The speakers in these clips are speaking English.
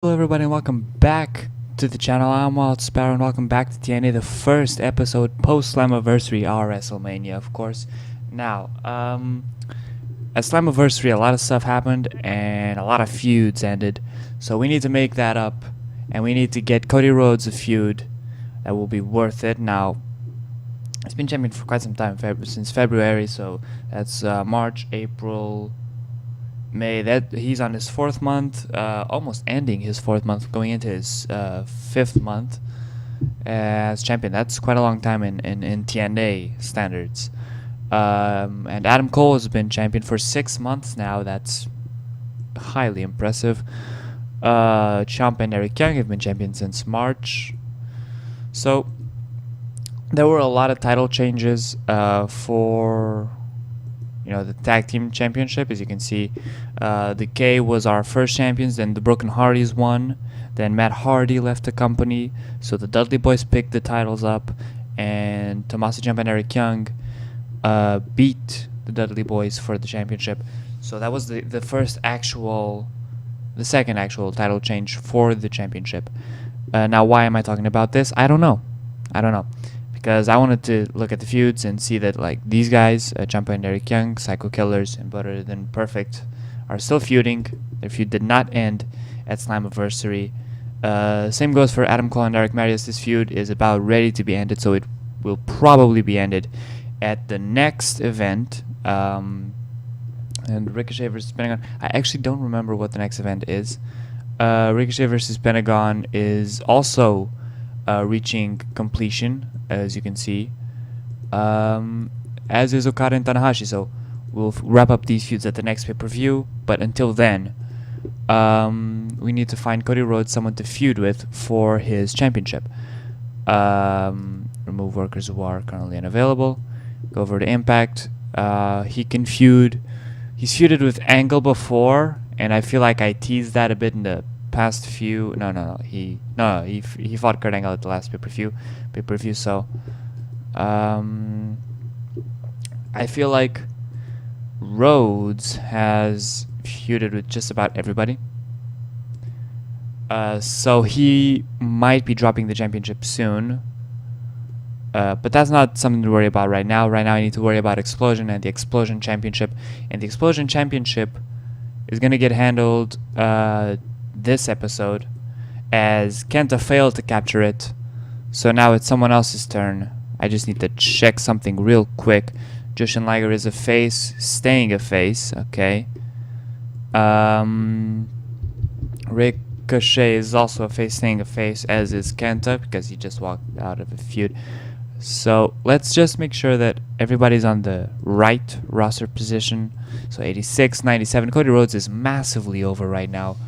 Hello everybody and welcome back to the channel. I'm Wild Sparrow and welcome back to TNA, the first episode post Slammiversary, our WrestleMania, of course. Now, at Slammiversary a lot of stuff happened and a lot of feuds ended, so we need to make that up and we need to get Cody Rhodes a feud that will be worth it. Now, he's been champion for quite some time, since February, so that's March, April, May. That he's on his fourth month, almost ending his fourth month, going into his fifth month as champion. That's quite a long time in TNA standards. And Adam Cole has been champion for 6 months now. That's highly impressive. Ciampa and Eric Young have been champion since March. So there were a lot of title changes for the tag team championship. As you can see, the K was our first champions, then the Broken Hardys won, then Matt Hardy left the company, so the Dudley Boys picked the titles up, and Tommaso Ciampa and Eric Young beat the Dudley Boys for the championship. So that was the second actual title change for the championship. Now, why am I talking about this? I don't know, because I wanted to look at the feuds and see that, like, these guys, Ciampa and Eric Young, Psycho Killers, and Better Than Perfect, are still feuding. Their feud did not end at Slammiversary. Same goes for Adam Cole and Eric Marius. This feud is about ready to be ended, so it will probably be ended at the next event. And Ricochet versus Pentagon. I actually don't remember what the next event is. Ricochet versus Pentagon is also reaching completion, as you can see, as is Okada and Tanahashi. So we'll wrap up these feuds at the next pay-per-view, but until then, we need to find Cody Rhodes someone to feud with for his championship. Remove workers who are currently unavailable. Go over to Impact. He can feud. He's feuded with Angle before, and I feel like I teased that a bit in the past few. He fought Kurt Angle at the last pay-per-view. So I feel like Rhodes has feuded with just about everybody. So he might be dropping the championship soon. But that's not something to worry about right now. Right now I need to worry about Xplosion and the Xplosion Championship. And the Xplosion Championship is going to get handled this episode, as Kenta failed to capture it. So now it's someone else's turn. I just need to check something real quick. Jushin Liger is a face, staying a face. Okay. Ricochet is also a face, staying a face, as is Kenta, because he just walked out of a feud. So let's just make sure that everybody's on the right roster position. So 86, 97. Cody Rhodes is massively over right now.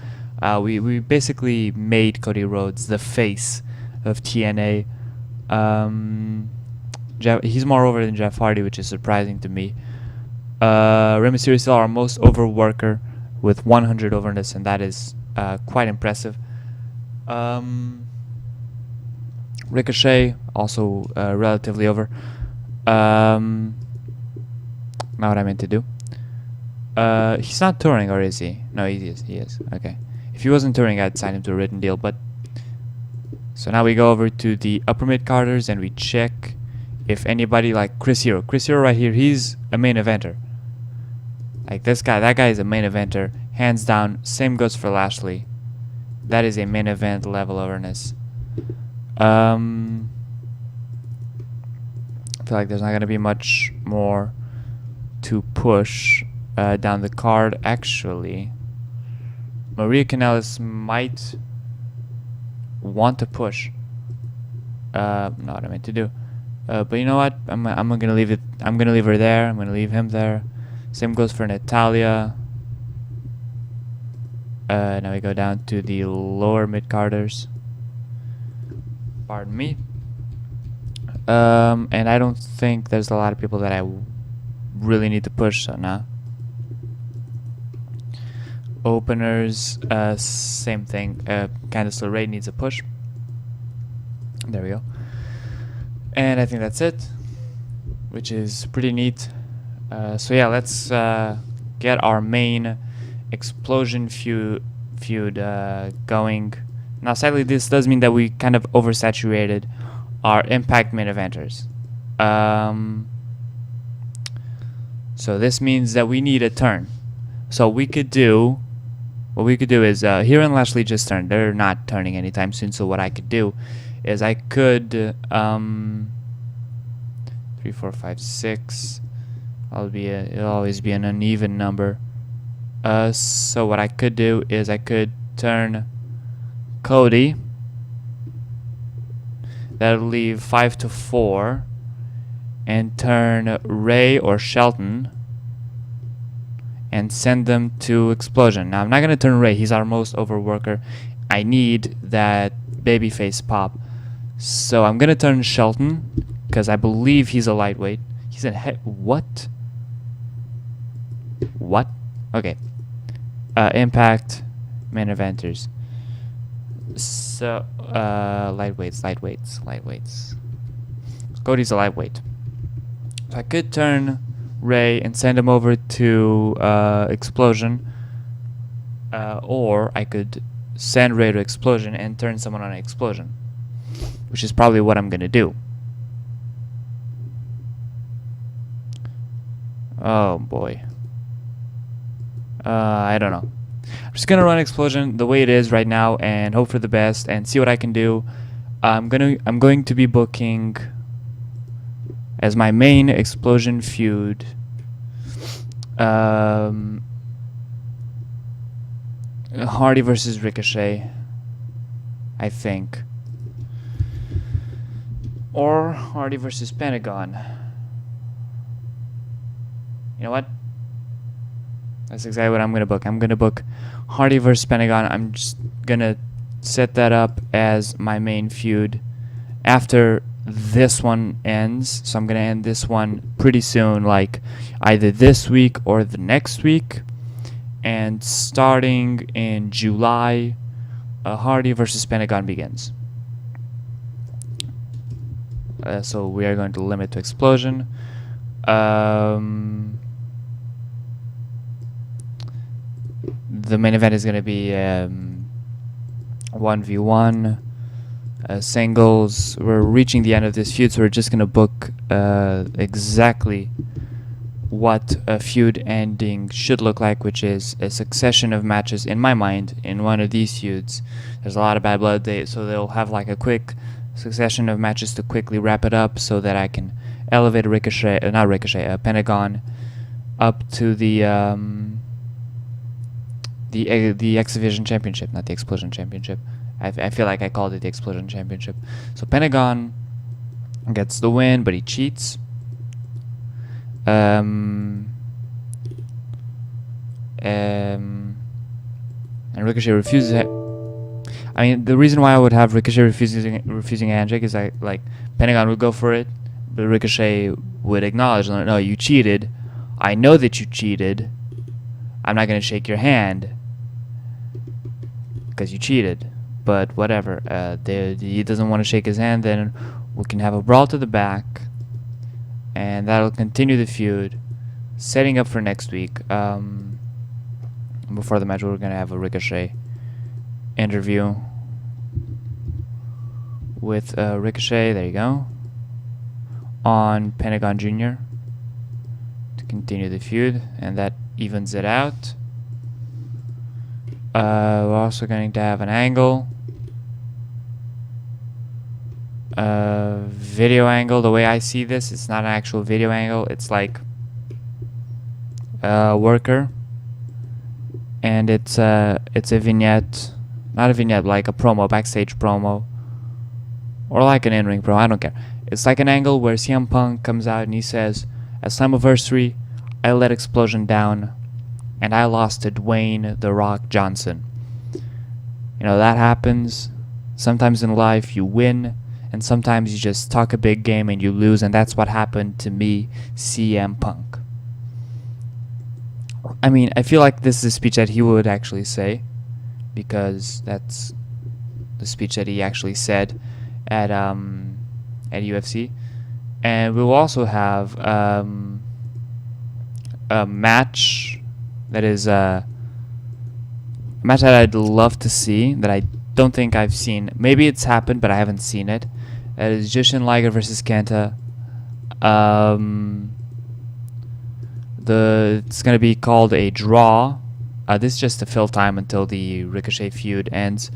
We basically made Cody Rhodes the face of TNA. He's more over than Jeff Hardy, which is surprising to me. Rey Mysterio is still our most over worker with 100 overness, and that is quite impressive. Ricochet also relatively over. Not what I meant to do. He's not touring, or is he? No, he is. Okay. If he wasn't touring, I'd sign him to a written deal, but... So now we go over to the upper mid-carders and we check if anybody like Chris Hero. Chris Hero right here, he's a main eventer. Like this guy, that guy is a main eventer. Hands down. Same goes for Lashley. That is a main event level overness. I feel like there's not going to be much more to push down the card. Actually, Maria Kanellis might want to push. Not what I meant to do. But you know what? I'm gonna leave it. I'm gonna leave her there. I'm gonna leave him there. Same goes for Natalia. Now we go down to the lower mid-carders. Pardon me. And I don't think there's a lot of people that I really need to push, so nah. Openers, same thing. Candice LeRae needs a push. There we go. And I think that's it, which is pretty neat. So yeah, let's get our main Xplosion feud going. Now, sadly, this does mean that we kind of oversaturated our Impact main eventers. So this means that we need a turn. So what we could do is Hero and Lashley just turned. They're not turning anytime soon. So what I could do is I could 3, 4, 5, 6. It'll always be an uneven number. So what I could do is I could turn Cody. That'll leave 5 to 4, and turn Ray or Shelton and send them to Xplosion. Now I'm not gonna turn Ray. He's our most over worker. I need that babyface pop. So I'm gonna turn Shelton because I believe he's a lightweight. He's a what? What? Okay. Impact main eventers. So lightweights. Cody's a lightweight. So I could turn Ray and send him over to Xplosion, or I could send Ray to Xplosion and turn someone on Xplosion, which is probably what I'm gonna do. Oh boy. I don't know. I'm just gonna run Xplosion the way it is right now and hope for the best and see what I can do. I'm going to be booking as my main Xplosion feud Hardy versus Ricochet, I think, or Hardy versus Pentagon. You know what? That's exactly what I'm gonna book. I'm gonna book Hardy versus Pentagon. I'm just gonna set that up as my main feud after this one ends. So I'm gonna end this one pretty soon, like either this week or the next week. And starting in July, Hardy versus Pentagon begins. So we are going to limit to Xplosion. The main event is going to be 1v1 singles. We're reaching the end of this feud, so we're just going to book exactly what a feud ending should look like, which is a succession of matches in my mind in one of these feuds. There's a lot of bad blood, so they'll have like a quick succession of matches to quickly wrap it up so that I can elevate Pentagon up to the X-Division Championship, not the Xplosion Championship. I feel like I called it the Xplosion Championship. So Pentagon gets the win, but he cheats. And Ricochet refuses it. I mean, the reason why I would have Ricochet refusing a handshake is like Pentagon would go for it, but Ricochet would acknowledge, no, you cheated. I know that you cheated. I'm not gonna shake your hand because you cheated. But whatever. He doesn't want to shake his hand. Then we can have a brawl to the back, and that'll continue the feud, setting up for next week. Before the match, we're gonna have a Ricochet interview with Ricochet. There you go. On Pentagon Jr. to continue the feud, and that evens it out. We're also going to have an angle. Video angle. The way I see this, it's not an actual video angle. It's like a worker, and it's a vignette, not a vignette, like a promo, backstage promo, or like an in-ring promo. I don't care. It's like an angle where CM Punk comes out and he says, "At Slammiversary, I let Xplosion down, and I lost to Dwayne The Rock Johnson." You know, that happens. Sometimes in life you win, and sometimes you just talk a big game and you lose, and that's what happened to me, CM Punk. I mean, I feel like this is a speech that he would actually say, because that's the speech that he actually said at UFC. And we'll also have a match that is A match that I'd love to see, that I don't think I've seen. Maybe it's happened, but I haven't seen it. That is Jushin Liger versus Kenta. It's gonna be called a draw. This is just to fill time until the Ricochet feud ends.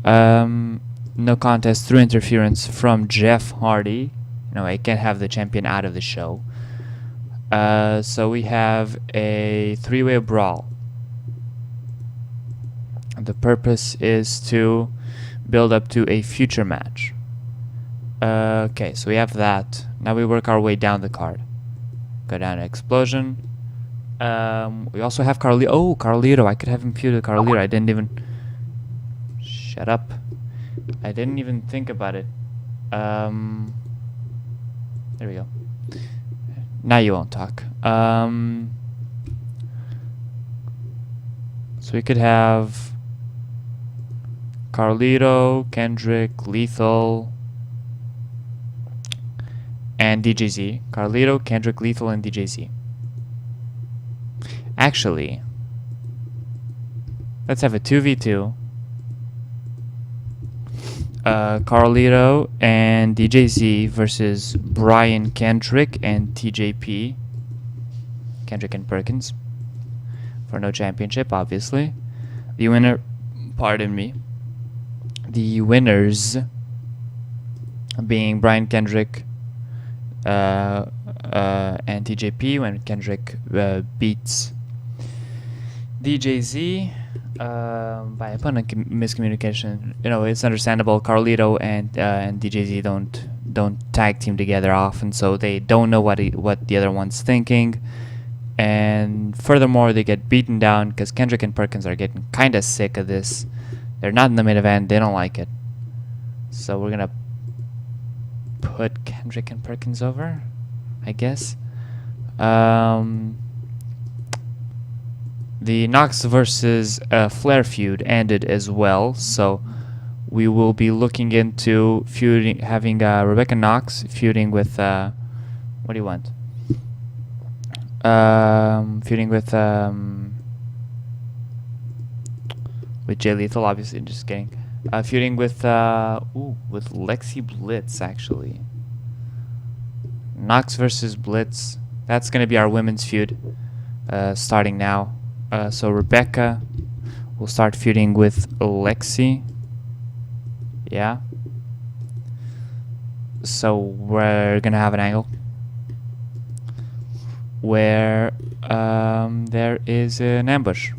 No contest through interference from Jeff Hardy. I can't have the champion out of the show. So we have a three-way brawl. The purpose is to build up to a future match. Okay, so we have that. Now we work our way down the card. Go down to Xplosion. We also have Carlito. Oh, Carlito. I could have him feud with Carlito. I didn't even... Shut up. I didn't even think about it. There we go. Now you won't talk. So we could have Carlito, Kendrick, Lethal, and DJZ. Carlito, Kendrick, Lethal, and DJZ. Actually, let's have a 2v2. Carlito and DJZ versus Brian Kendrick and TJP. Kendrick and Perkins. For no championship, obviously. The winner, pardon me. The winners being Brian Kendrick and TJP when Kendrick beats DJZ by opponent miscommunication. It's understandable. Carlito and DJZ don't tag team together often, so they don't know what the other one's thinking. And furthermore, they get beaten down because Kendrick and Perkins are getting kind of sick of this. They're not in the main event. They don't like it. So we're going to put Kendrick and Perkins over, I guess. The Knox versus Flair feud ended as well. So we will be looking into having Rebecca Knox feuding with... what do you want? Feuding with Jay Lethal, obviously. Just kidding. Feuding with Lexi Blitz, actually. Knox versus Blitz. That's gonna be our women's feud, starting now. So Rebecca will start feuding with Lexi. Yeah. So we're gonna have an angle where there is an ambush,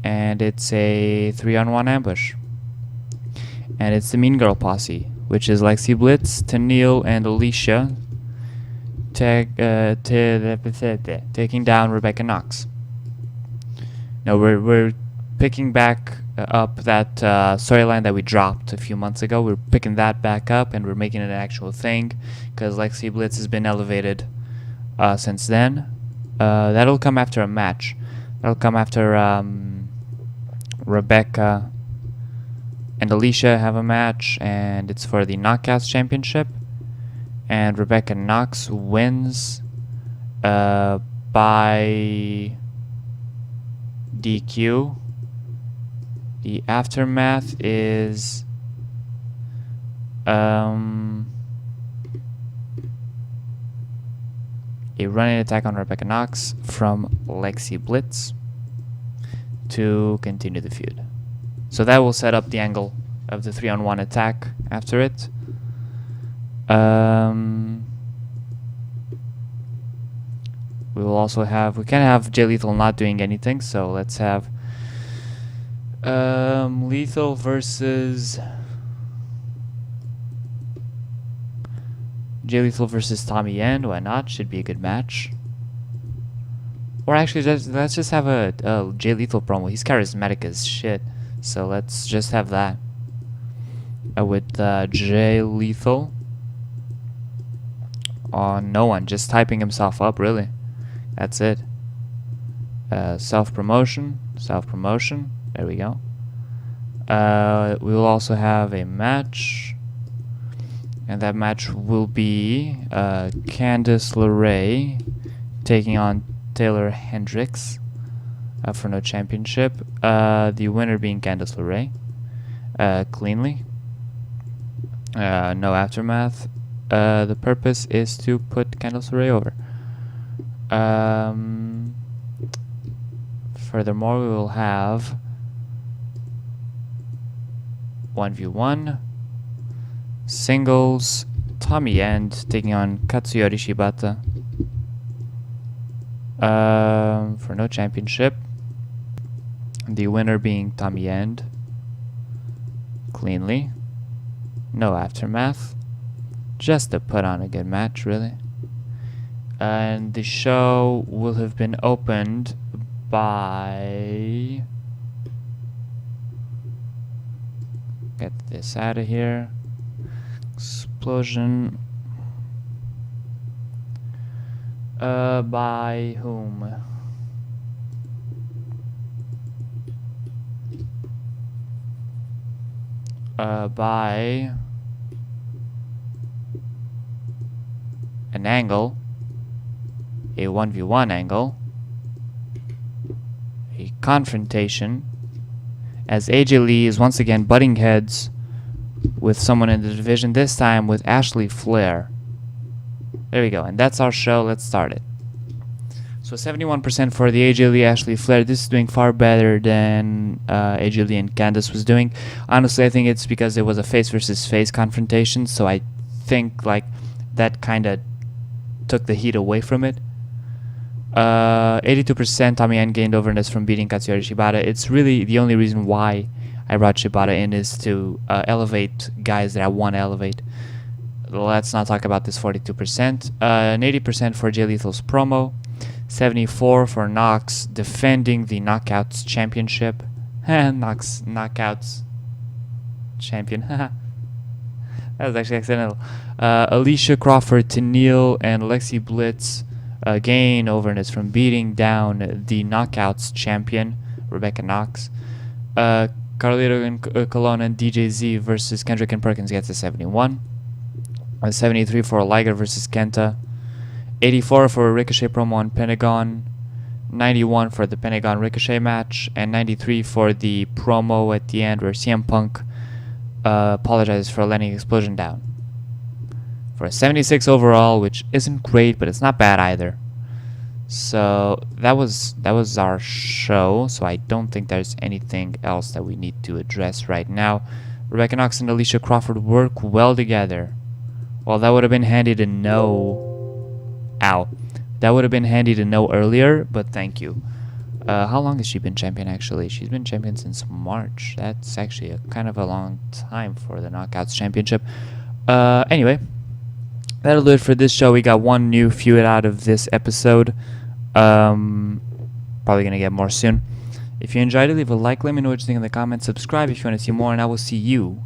and it's a 3-on-1 ambush, and it's the Mean Girl posse, which is Lexi Blitz, Tennille, and Alicia taking down Rebecca Knox. Now we're picking back up that storyline that we dropped a few months ago. We're picking that back up, and we're making it an actual thing because Lexi Blitz has been elevated since then. That'll come after a match. That'll come after Rebecca and Alicia have a match, and it's for the Knockouts Championship. And Rebecca Knox wins by DQ. The aftermath is a running attack on Rebecca Knox from Lexi Blitz to continue the feud. So that will set up the angle of the 3-on-1 attack after it. We will also have, we can't have Jay Lethal not doing anything, so let's have Lethal versus Jay Lethal versus Tommy End. Why not? Should be a good match. Or actually, let's just have a Jay Lethal promo. He's charismatic as shit, so let's just have that with Jay Lethal. No one, just typing himself up, really. That's it. Self-promotion. There we go. We will also have a match. And that match will be Candice LeRae taking on Taylor Hendricks. for no championship. The winner being Candice LeRae. Cleanly. No aftermath. The purpose is to put Candice LeRae over. Furthermore, we will have 1v1 singles. Tommy End taking on Katsuyori Shibata for no championship. The winner being Tommy End. Cleanly. No aftermath. Just to put on a good match, really. And the show will have been opened by... Get this out of here. Xplosion. By whom? By an angle, a 1v1 angle, a confrontation, as AJ Lee is once again butting heads with someone in the division, this time with Ashley Flair. There we go, and that's our show. Let's start it. So 71% for the AJ Lee Ashley Flair. This is doing far better than AJ Lee and Candice was doing. Honestly, I think it's because it was a face versus face confrontation, so I think like that kind of took the heat away from it. 82% Tommy End gained overness from beating Katsuyori Shibata. It's really the only reason why I brought Shibata in is to elevate guys that I want to elevate. Let's not talk about this 42%. And 80% for Jay Lethal's promo. 74 for Nox defending the Knockouts Championship. Nox Knockouts Champion. That was actually accidental. Alicia Crawford, Tennille, and Lexi Blitz gain overness from beating down the Knockouts Champion, Rebecca Knox. Carlito Colon and DJ Z versus Kendrick and Perkins gets a 71. 73 for Liger versus Kenta. 84 for a Ricochet promo on Pentagon. 91 for the Pentagon Ricochet match. And 93 for the promo at the end where CM Punk apologizes for letting Xplosion down. For a 76 overall, which isn't great, but it's not bad either. So that was our show. So I don't think there's anything else that we need to address right now. Rebecca Knox and Alicia Crawford work well together. Well, that would have been handy to know. Ow. That would have been handy to know earlier, but thank you. How long has she been champion, actually? She's been champion since March. That's actually a kind of a long time for the Knockouts Championship. Anyway, that'll do it for this show. We got one new feud out of this episode. Probably going to get more soon. If you enjoyed it, leave a like. Let me know what you think in the comments. Subscribe if you want to see more, and I will see you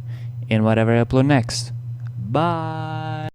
in whatever I upload next. Bye!